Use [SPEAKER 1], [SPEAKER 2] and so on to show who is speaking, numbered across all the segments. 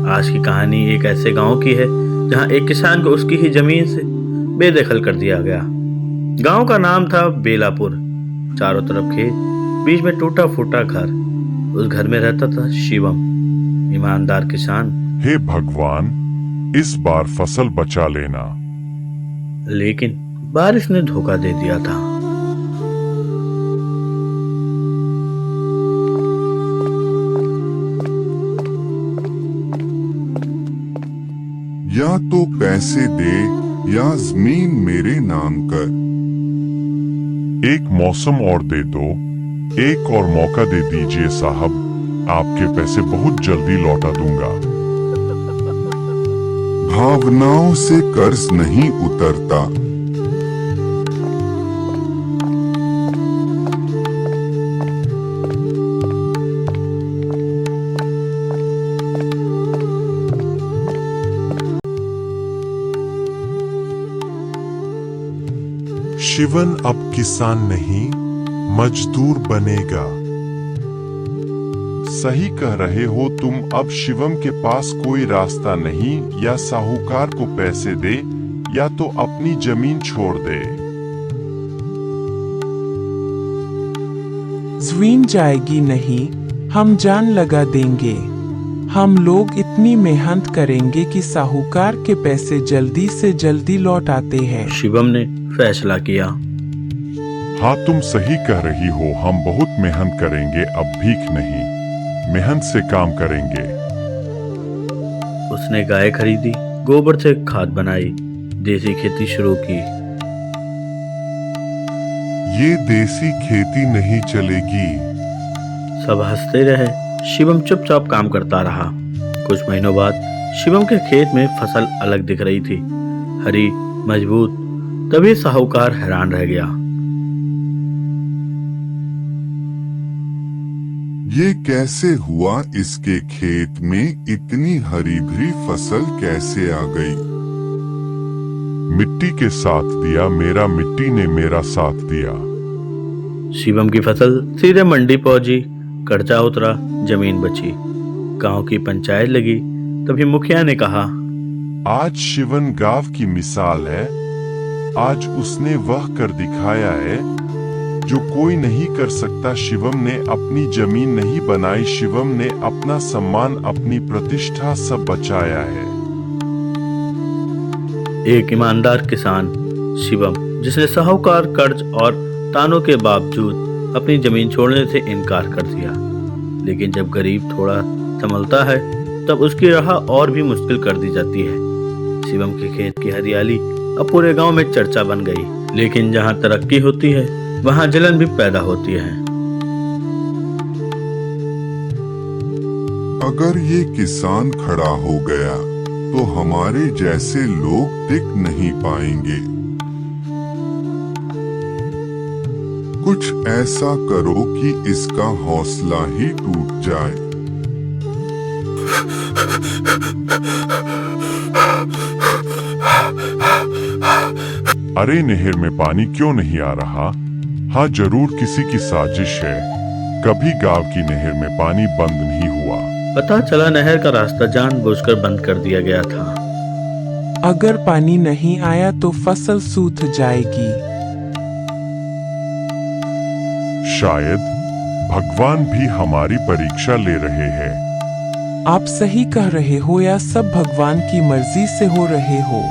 [SPEAKER 1] आज की कहानी एक ऐसे गांव की है जहां एक किसान को उसकी ही जमीन से बेदखल कर दिया गया। गांव का नाम था बेलापुर। चारों तरफ खेत, बीच में टूटा फूटा घर। उस घर में रहता था शिवम, ईमानदार किसान।
[SPEAKER 2] हे भगवान, इस बार फसल बचा लेना।
[SPEAKER 1] लेकिन बारिश ने धोखा दे दिया था।
[SPEAKER 3] या तो पैसे दे या जमीन मेरे नाम कर।
[SPEAKER 2] एक मौसम और दे दो, एक और मौका दे दीजिए साहब, आपके पैसे बहुत जल्दी लौटा दूंगा।
[SPEAKER 3] भावनाओं से कर्ज नहीं उतरता।
[SPEAKER 4] शिवन अब किसान नहीं, मजदूर बनेगा।
[SPEAKER 2] सही कह रहे हो तुम। अब शिवम के पास कोई रास्ता नहीं, या साहूकार को पैसे दे या तो अपनी जमीन छोड़ दे।
[SPEAKER 4] जमीन जाएगी नहीं, हम जान लगा देंगे। हम लोग इतनी मेहनत करेंगे कि साहूकार के पैसे जल्दी से जल्दी लौट आते हैं।
[SPEAKER 1] शिवम ने फैसला किया।
[SPEAKER 2] हाँ, तुम सही कह रही हो। हम बहुत मेहनत करेंगे, अब भीख नहीं, मेहनत से काम करेंगे।
[SPEAKER 1] उसने गाय खरीदी, गोबर से खाद बनाई, देसी खेती शुरू की।
[SPEAKER 3] ये देसी खेती नहीं चलेगी।
[SPEAKER 1] सब हंसते रहे। शिवम चुपचाप काम करता रहा। कुछ महीनों बाद शिवम के खेत में फसल अलग दिख रही थी, हरी, मजबूत। तभी साहूकार हैरान रह गया।
[SPEAKER 3] ये कैसे हुआ? इसके खेत में इतनी हरी भरी फसल कैसे आ गई?
[SPEAKER 2] मिट्टी के साथ दिया मेरा, मिट्टी ने मेरा साथ दिया।
[SPEAKER 1] शिवम की फसल सीधे मंडी पहुंची। कर्जा उतरा, जमीन बची। गांव की पंचायत लगी। तभी मुखिया ने कहा,
[SPEAKER 2] आज शिवन गांव की मिसाल है। आज उसने वह कर दिखाया है जो कोई नहीं कर सकता। शिवम ने अपनी जमीन नहीं बनाई, शिवम ने अपना सम्मान, अपनी प्रतिष्ठा सब बचाया है।
[SPEAKER 1] एक ईमानदार किसान शिवम, जिसने साहूकार, कर्ज और तानों के बावजूद अपनी जमीन छोड़ने से इनकार कर दिया। लेकिन जब गरीब थोड़ा संभलता है, तब उसकी राह और भी मुश्किल कर दी जाती है। शिवम के खेत की हरियाली अब पूरे गांव में चर्चा बन गई। लेकिन जहां तरक्की होती है, वहां जलन भी पैदा होती है।
[SPEAKER 3] अगर ये किसान खड़ा हो गया तो हमारे जैसे लोग टिक नहीं पाएंगे। कुछ ऐसा करो कि इसका हौसला ही टूट जाए।
[SPEAKER 2] अरे नहर में पानी क्यों नहीं आ रहा? हाँ, जरूर किसी की साजिश है। कभी गांव की नहर में पानी बंद नहीं हुआ।
[SPEAKER 1] पता चला नहर का रास्ता जानबूझकर बंद कर दिया गया था।
[SPEAKER 4] अगर पानी नहीं आया तो फसल सूख जाएगी।
[SPEAKER 2] शायद भगवान भी हमारी परीक्षा ले रहे हैं।
[SPEAKER 4] आप सही कह रहे हो, या सब भगवान की मर्जी से हो रहे हो।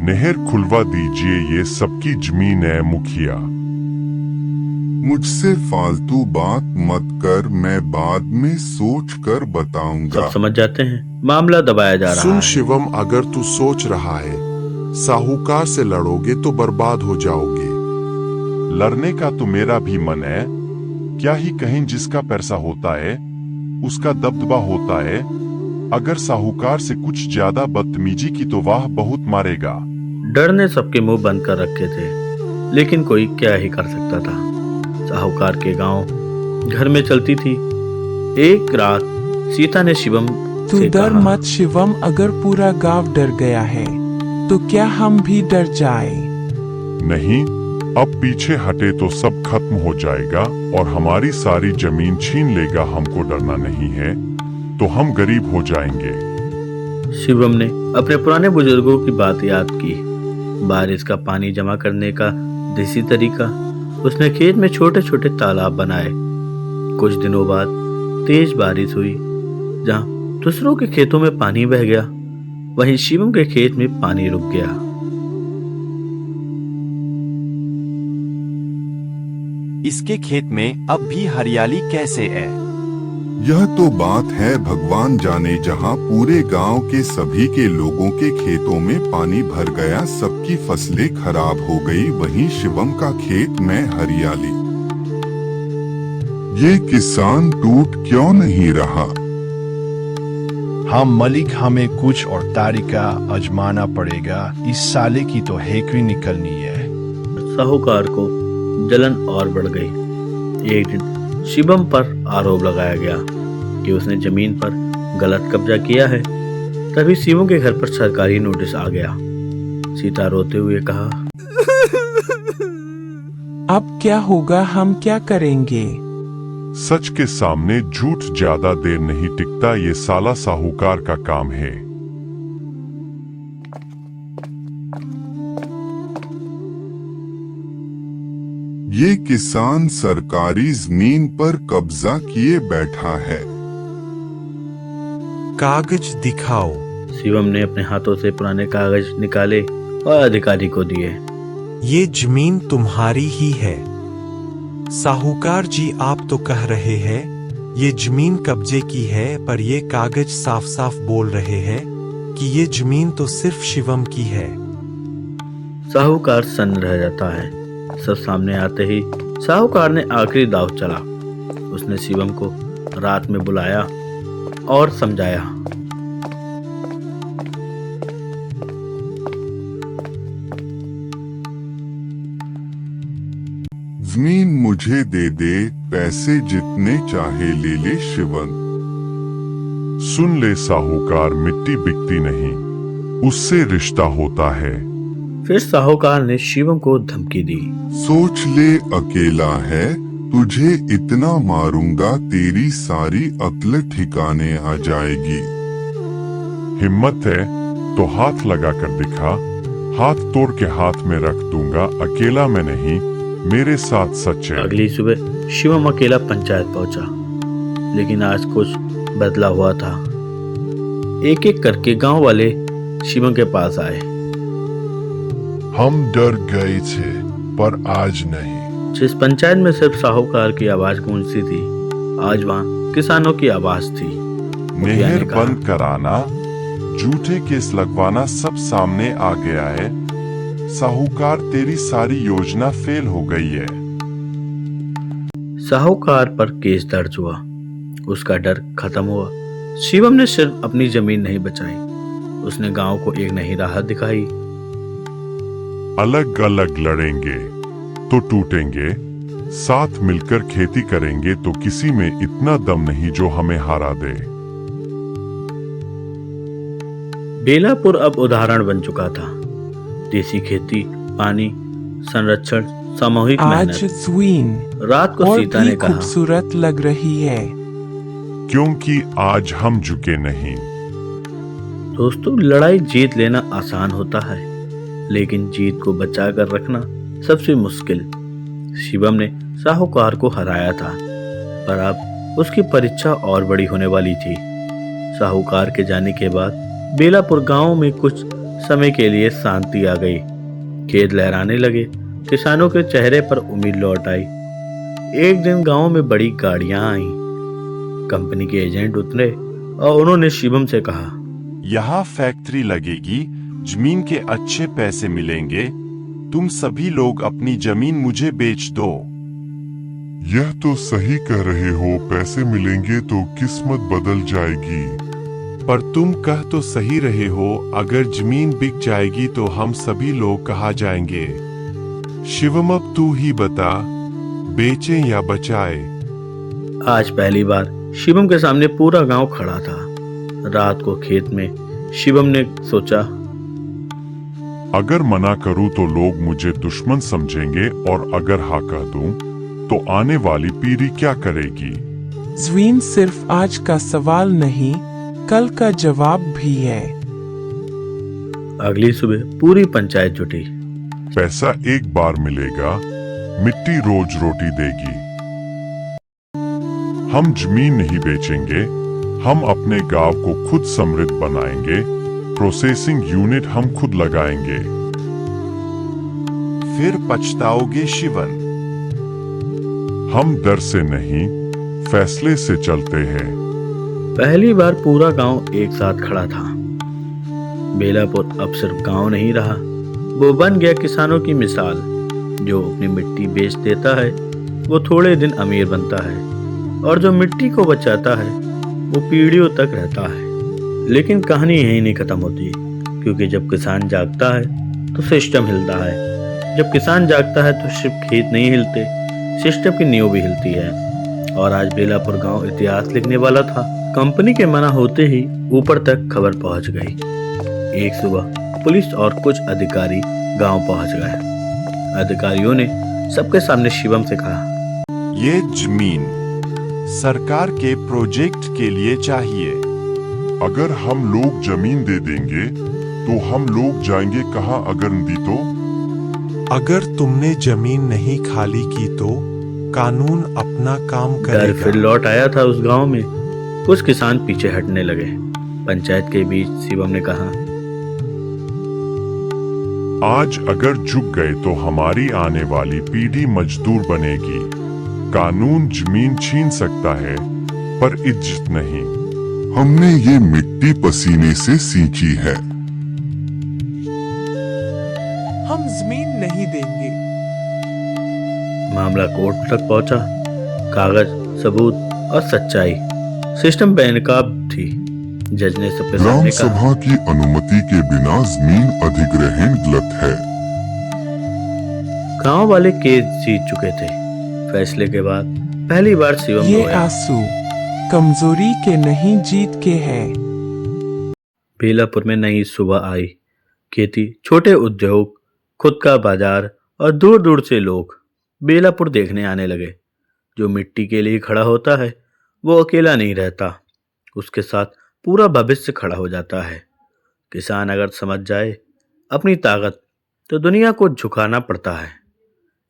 [SPEAKER 2] नहर खुलवा दीजिए, ये सबकी जमीन है मुखिया।
[SPEAKER 3] मुझसे फालतू बात मत कर, मैं बाद में सोच कर बताऊंगा।
[SPEAKER 1] सब समझ जाते हैं मामला दबाया जा रहा
[SPEAKER 5] सुन
[SPEAKER 1] है।
[SPEAKER 5] शिवम, अगर तू सोच रहा है साहूकार से लड़ोगे तो बर्बाद हो जाओगे।
[SPEAKER 2] लड़ने का तो मेरा भी मन है। क्या ही कहें, जिसका पैसा होता है उसका दबदबा होता है। अगर साहूकार से कुछ ज्यादा बदतमीजी की तो वाह बहुत मारेगा।
[SPEAKER 1] डर ने सबके मुंह बंद कर रखे थे, लेकिन कोई क्या ही कर सकता था। साहूकार के गांव घर में चलती थी। एक रात सीता ने शिवम
[SPEAKER 4] तू
[SPEAKER 1] से
[SPEAKER 4] डर
[SPEAKER 1] कहा,
[SPEAKER 4] मत शिवम, अगर पूरा गांव डर गया है तो क्या हम भी डर जाए?
[SPEAKER 2] नहीं, अब पीछे हटे तो सब खत्म हो जाएगा और हमारी सारी जमीन छीन लेगा। हमको डरना नहीं है, तो हम गरीब हो जाएंगे।
[SPEAKER 1] शिवम ने अपने पुराने बुजुर्गों की बात याद की। बारिश का पानी जमा करने का देसी तरीका। उसने खेत में छोटे छोटे तालाब बनाए। कुछ दिनों बाद तेज बारिश हुई। जहां दूसरों के खेतों में पानी बह गया, वहीं शिवम के खेत में पानी रुक गया।
[SPEAKER 6] इसके खेत में अब भी हरियाली कैसे है?
[SPEAKER 3] यह तो बात है भगवान जाने, जहाँ पूरे गांव के सभी के लोगों के खेतों में पानी भर गया, सबकी फसलें खराब हो गई, वहीं शिवम का खेत में हरियाली। ये किसान टूट क्यों नहीं रहा?
[SPEAKER 7] हम मलिक, हमें कुछ और तरीका आजमाना पड़ेगा। इस साले की तो हेकड़ी निकलनी है।
[SPEAKER 1] साहूकार को जलन और बढ़ गई। एक दिन शिवम पर आरोप लगाया गया कि उसने जमीन पर गलत कब्जा किया है। तभी शिवम के घर पर सरकारी नोटिस आ गया। सीता रोते हुए कहा,
[SPEAKER 4] अब क्या होगा, हम क्या करेंगे?
[SPEAKER 2] सच के सामने झूठ ज्यादा देर नहीं टिकता, ये साला साहूकार का काम है।
[SPEAKER 3] ये किसान सरकारी जमीन पर कब्जा किए बैठा है।
[SPEAKER 6] कागज दिखाओ।
[SPEAKER 1] शिवम ने अपने हाथों से पुराने कागज निकाले और अधिकारी को दिए।
[SPEAKER 6] ये जमीन तुम्हारी ही है। साहूकार जी, आप तो कह रहे हैं ये जमीन कब्जे की है, पर ये कागज साफ साफ बोल रहे हैं कि ये जमीन तो सिर्फ शिवम की है।
[SPEAKER 1] साहूकार सन्न रह जाता है। सब सामने आते ही साहूकार ने आखिरी दाव चला। उसने शिवम को रात में बुलाया और समझाया।
[SPEAKER 3] जमीन मुझे दे दे, पैसे जितने चाहे ले ले शिवम।
[SPEAKER 2] सुन ले साहूकार, मिट्टी बिकती नहीं, उससे रिश्ता होता है।
[SPEAKER 1] फिर साहूकार ने शिवम को धमकी दी।
[SPEAKER 3] सोच ले, अकेला है, तुझे इतना मारूंगा तेरी सारी अक्ल ठिकाने आ जाएगी।
[SPEAKER 2] हिम्मत है तो हाथ लगा कर दिखा, हाथ तोड़ के हाथ में रख दूंगा। अकेला मैं नहीं, मेरे साथ सच है।
[SPEAKER 1] अगली सुबह शिवम अकेला पंचायत पहुंचा, लेकिन आज कुछ बदला हुआ था। एक एक करके गांव वाले शिवम के पास आए।
[SPEAKER 2] हम डर गए थे, पर आज नहीं।
[SPEAKER 1] जिस पंचायत में सिर्फ साहूकार की आवाज गूंजती थी, आज वहाँ किसानों की आवाज थी। मुखिया ने
[SPEAKER 2] नहर
[SPEAKER 1] कहा,
[SPEAKER 2] बंद कराना, झूठे केस लगवाना सब सामने आ गया है। साहूकार, तेरी सारी योजना फेल हो गई है।
[SPEAKER 1] साहूकार पर केस दर्ज हुआ। उसका डर खत्म हुआ। शिवम ने सिर्फ अपनी जमीन नहीं बचाई, उसने गांव को एक नई राह दिखाई।
[SPEAKER 2] अलग अलग लड़ेंगे तो टूटेंगे, साथ मिलकर खेती करेंगे तो किसी में इतना दम नहीं जो हमें हरा दे।
[SPEAKER 1] बेलापुर अब उदाहरण बन चुका था। देसी खेती, पानी, संरक्षण, सामूहिक
[SPEAKER 4] आज
[SPEAKER 1] मेहनत।
[SPEAKER 4] ज्वीन
[SPEAKER 1] रात को
[SPEAKER 4] और
[SPEAKER 1] सीता
[SPEAKER 4] भी
[SPEAKER 1] ने कहा,
[SPEAKER 4] खूबसूरत लग रही है।
[SPEAKER 2] क्योंकि आज हम झुके नहीं।
[SPEAKER 1] दोस्तों, लड़ाई जीत लेना आसान होता है, लेकिन जीत को बचा कर रखना सबसे मुश्किल। शिवम ने साहूकार को हराया था, पर अब उसकी परीक्षा और बड़ी होने वाली थी। साहूकार के जाने के बाद बेलापुर गांव में कुछ समय के लिए शांति आ गई। खेत लहराने लगे, किसानों के चेहरे पर उम्मीद लौट आई। एक दिन गांव में बड़ी गाड़ियां आईं। कंपनी के एजेंट उतरे और उन्होंने शिवम से कहा,
[SPEAKER 5] यहाँ फैक्ट्री लगेगी, जमीन के अच्छे पैसे मिलेंगे, तुम सभी लोग अपनी जमीन मुझे बेच दो।
[SPEAKER 2] यह तो सही कह रहे हो, पैसे मिलेंगे तो किस्मत बदल जाएगी।
[SPEAKER 5] पर तुम कह तो सही रहे हो, अगर जमीन बिक जाएगी तो हम सभी लोग कहाँ जाएंगे? शिवम, अब तू ही बता, बेचें या बचाए?
[SPEAKER 1] आज पहली बार शिवम के सामने पूरा गांव खड़ा था। रात को खेत में शिवम ने सोचा,
[SPEAKER 2] अगर मना करूं तो लोग मुझे दुश्मन समझेंगे, और अगर हाँ कह दूं तो आने वाली पीढ़ी क्या करेगी?
[SPEAKER 4] जमीन सिर्फ आज का सवाल नहीं, कल का जवाब भी है।
[SPEAKER 1] अगली सुबह पूरी पंचायत जुटी।
[SPEAKER 2] पैसा एक बार मिलेगा, मिट्टी रोज रोटी देगी। हम जमीन नहीं बेचेंगे, हम अपने गांव को खुद समृद्ध बनाएंगे। प्रोसेसिंग यूनिट हम खुद लगाएंगे।
[SPEAKER 5] फिर पछताओगे शिवन।
[SPEAKER 2] हम डर से नहीं, फैसले से चलते हैं।
[SPEAKER 1] पहली बार पूरा गांव एक साथ खड़ा था। बेलापुर अब सिर्फ गांव नहीं रहा, वो बन गया किसानों की मिसाल। जो अपनी मिट्टी बेच देता है वो थोड़े दिन अमीर बनता है, और जो मिट्टी को बचाता है वो पीढ़ियों तक रहता है। लेकिन कहानी यहीं नहीं खत्म होती, क्योंकि जब किसान जागता है तो सिस्टम हिलता है। जब किसान जागता है तो सिर्फ खेत नहीं हिलते, सिस्टम की नींव भी हिलती है। और आज बेलापुर गांव इतिहास लिखने वाला था। कंपनी के मना होते ही ऊपर तक खबर पहुंच गई। एक सुबह पुलिस और कुछ अधिकारी गांव पहुंच गए। अधिकारियों ने सबके सामने शिवम से कहा,
[SPEAKER 5] ये जमीन सरकार के प्रोजेक्ट के लिए चाहिए।
[SPEAKER 2] अगर हम लोग जमीन दे देंगे तो हम लोग जाएंगे कहाँ अगर नहीं दी तो?
[SPEAKER 6] अगर तुमने जमीन नहीं खाली की तो कानून अपना काम
[SPEAKER 1] डर
[SPEAKER 6] करेगा।
[SPEAKER 1] फिर लौट आया था उस गांव में। कुछ किसान पीछे हटने लगे। पंचायत के बीच शिवम ने कहा,
[SPEAKER 2] आज अगर झुक गए तो हमारी आने वाली पीढ़ी मजदूर बनेगी। कानून जमीन छीन सकता है पर इज्जत नहीं।
[SPEAKER 3] हमने ये मिट्टी पसीने से सींची है।
[SPEAKER 4] हम जमीन नहीं देंगे।
[SPEAKER 1] मामला कोर्ट तक पहुंचा। कागज, सबूत और सच्चाई सिस्टम बेनकाब थी। जज ने सबके
[SPEAKER 3] ग्राम
[SPEAKER 1] सामने कहा,
[SPEAKER 3] सभा की अनुमति के बिना जमीन अधिग्रहण गलत है।
[SPEAKER 1] गांव वाले केस जीत चुके थे। फैसले के बाद पहली बार शिवम
[SPEAKER 4] ये
[SPEAKER 1] रोया।
[SPEAKER 4] आंसू कमजोरी के नहीं, जीत के है।
[SPEAKER 1] बेलापुर में नई सुबह आई। खेती, छोटे उद्योग, खुद का बाजार और दूर दूर से लोग बेलापुर देखने आने लगे। जो मिट्टी के लिए खड़ा होता है वो अकेला नहीं रहता, उसके साथ पूरा भविष्य खड़ा हो जाता है। किसान अगर समझ जाए अपनी ताकत तो दुनिया को झुकाना पड़ता है।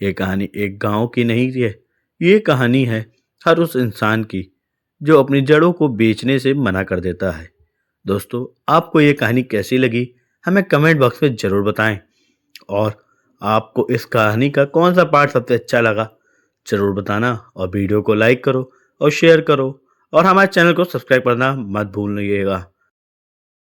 [SPEAKER 1] ये कहानी एक गांव की नहीं है, ये कहानी है हर उस इंसान की जो अपनी जड़ों को बेचने से मना कर देता है। दोस्तों, आपको ये कहानी कैसी लगी हमें कमेंट बॉक्स में ज़रूर बताएं, और आपको इस कहानी का कौन सा पार्ट सबसे अच्छा लगा ज़रूर बताना। और वीडियो को लाइक करो और शेयर करो, और हमारे चैनल को सब्सक्राइब करना मत भूलिएगा।